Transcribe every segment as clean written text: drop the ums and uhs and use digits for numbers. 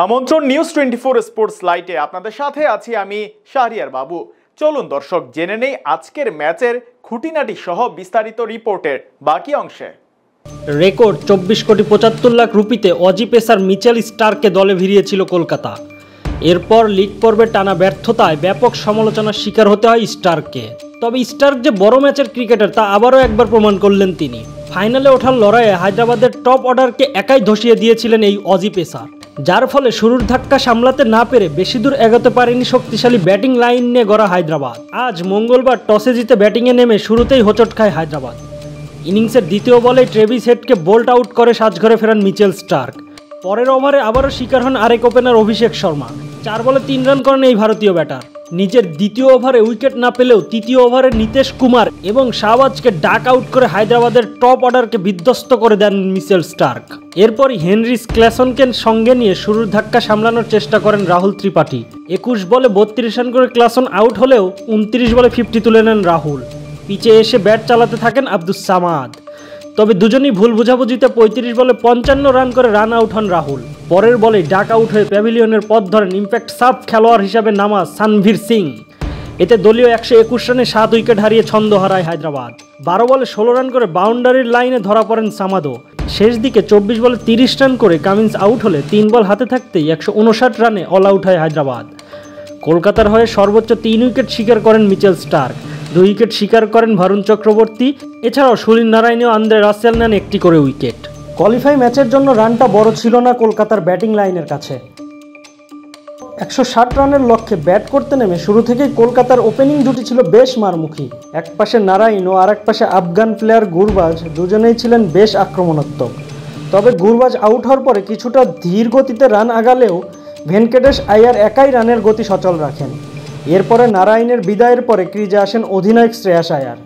আমন্ত্রণ news 24 sports লাইটে আপনাদের সাথে আছি আমি শাহরিয়ার বাবু। চলুন দর্শক জেনে নেই আজকের ম্যাচের খুঁটিনাটি সহ বিস্তারিত রিপোর্টের বাকি অংশে। রেকর্ড 24,75,00,000 রুপিতে অজি পেসার মিচেল স্টার্ককে দলে ভিড়িয়েছিল কলকাতা। এরপর লিগ পর্বে টানা ব্যর্থতায় ব্যাপক সমালোচনার শিকার হতে হয় স্টার্ককে। তবে স্টার্ক যে বড় ম্যাচের ক্রিকেটার তা আবারও একবার প্রমাণ করলেন তিনি। ফাইনালে ওঠার লড়াইয়ে হায়দ্রাবাদের টপ অর্ডারকে একাই ধসিয়ে দিয়েছিলেন এই অজি পেসার, যার ফলে শুরুর ধাক্কা সামলাতে না পেরে বেশি দূর এগোতে পারেনি শক্তিশালী ব্যাটিং লাইন নিয়ে গড়া হায়দ্রাবাদ। আজ মঙ্গলবার টসে জিতে ব্যাটিংয়ে নেমে শুরুতেই হোঁচট খায় হায়দ্রাবাদ। ইনিংসের দ্বিতীয় বলেই ট্রেভিস হেডকে বোল্ট আউট করে সাজঘরে ফেরান মিচেল স্টার্ক। পরের ওভারে আবারও শিকার হন আরেক ওপেনার অভিষেক শর্মা। 4 বলে 3 রান করেন এই ভারতীয় ব্যাটার। নিজের দ্বিতীয় ওভারে উইকেট না পেলেও তৃতীয় ওভারে নীতিশ কুমার এবং শাহবাজকে ডাক আউট করে হায়দ্রাবাদের টপ অর্ডারকে বিধ্বস্ত করে দেন মিচেল স্টার্ক। এরপরই হেনরি ক্লাসনকে সঙ্গে নিয়ে শুরুর ধাক্কা সামলানোর চেষ্টা করেন রাহুল ত্রিপাঠী। 21 বলে 32 রান করে ক্লাসন আউট হলেও 29 বলে 50 তুলে নেন রাহুল। পিচে এসে ব্যাট চালাতে থাকেন আব্দুস সামাদ। তবে দুজনেই ভুল বুঝাবুঝিতে 35 বলে 55 রান করে রান আউট হন রাহুল। পরের বলে ডাক আউট হয়ে প্যাভিলিয়নের পথ ধরেন ইম্প্যাক্ট সাব খেলোয়াড় হিসাবে নামা সানভীর সিং। এতে দলীয় 121 রানে 7 উইকেট হারিয়ে ছন্দ হারায় হায়দ্রাবাদ। 12 বলে 16 রান করে বাউন্ডারির লাইনে ধরা পড়েন সামাদো। শেষ দিকে 24 বলে 30 রান করে কামিন্স আউট হলে 3 বল হাতে থাকতেই 159 রানে অল আউট হয় হায়দ্রাবাদ। কলকাতার হয়ে সর্বোচ্চ 3 উইকেট শিকার করেন মিচেল স্টার্ক। 2 উইকেট শিকার করেন ভারুণ চক্রবর্তী। এছাড়াও সুনীল নারায়ণ ও আন্দ্রে রাসেল নেন 1টি করে উইকেট। কোয়ালিফাই ম্যাচের জন্য রানটা বড় ছিল না কলকাতার ব্যাটিং লাইনের কাছে। 160 রানের লক্ষ্যে ব্যাট করতে নেমে শুরু থেকেই কলকাতার ওপেনিং জুটি ছিল বেশ মারমুখী। এক পাশে নারায়ণ ও আরেক পাশে আফগান প্লেয়ার গুরবাজ, দুজনেই ছিলেন বেশ আক্রমণাত্মক। তবে গুরবাজ আউট হওয়ার পরে কিছুটা ধীর গতিতে রান আগালেও ভেঙ্কটেশ আয়ার একাই রানের গতি সচল রাখেন। এরপরে নারায়ণের বিদায়ের পরে ক্রিজে আসেন অধিনায়ক শ্রেয়াস আয়ার।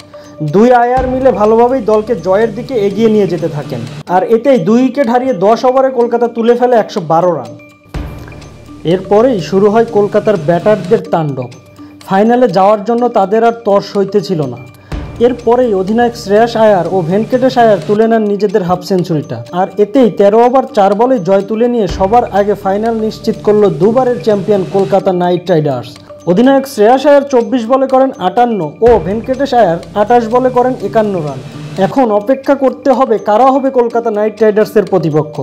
2 আয়ার মিলে ভালোভাবেই দলকে জয়ের দিকে এগিয়ে নিয়ে যেতে থাকেন। আর এতেই 2 উইকেট হারিয়ে 10 ওভারে কলকাতা তুলে ফেলে 112 রান। এরপরেই শুরু হয় কলকাতার ব্যাটারদের তাণ্ডব। ফাইনালে যাওয়ার জন্য তাদের আর তর সইতেছিল না। এরপরেই অধিনায়ক শ্রেয়াস আয়ার ও ভেঙ্কটেশ আয়ার তুলে নেন নিজেদের হাফ সেঞ্চুরিটা। আর এতেই 13 ওভার 4 বলে জয় তুলে নিয়ে সবার আগে ফাইনাল নিশ্চিত করল দুবারের চ্যাম্পিয়ন কলকাতা নাইট রাইডার্স। অধিনায়ক শ্রেয়াস আয়ার 24 বলে করেন 58 ও ভেঙ্কটেশ আয়ার 28 বলে করেন 51 রান। এখন অপেক্ষা করতে হবে কারা হবে কলকাতা নাইট রাইডার্সের প্রতিপক্ষ।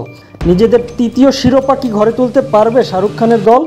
নিজেদের তৃতীয় শিরোপা কি ঘরে তুলতে পারবে শাহরুখ খানের দল?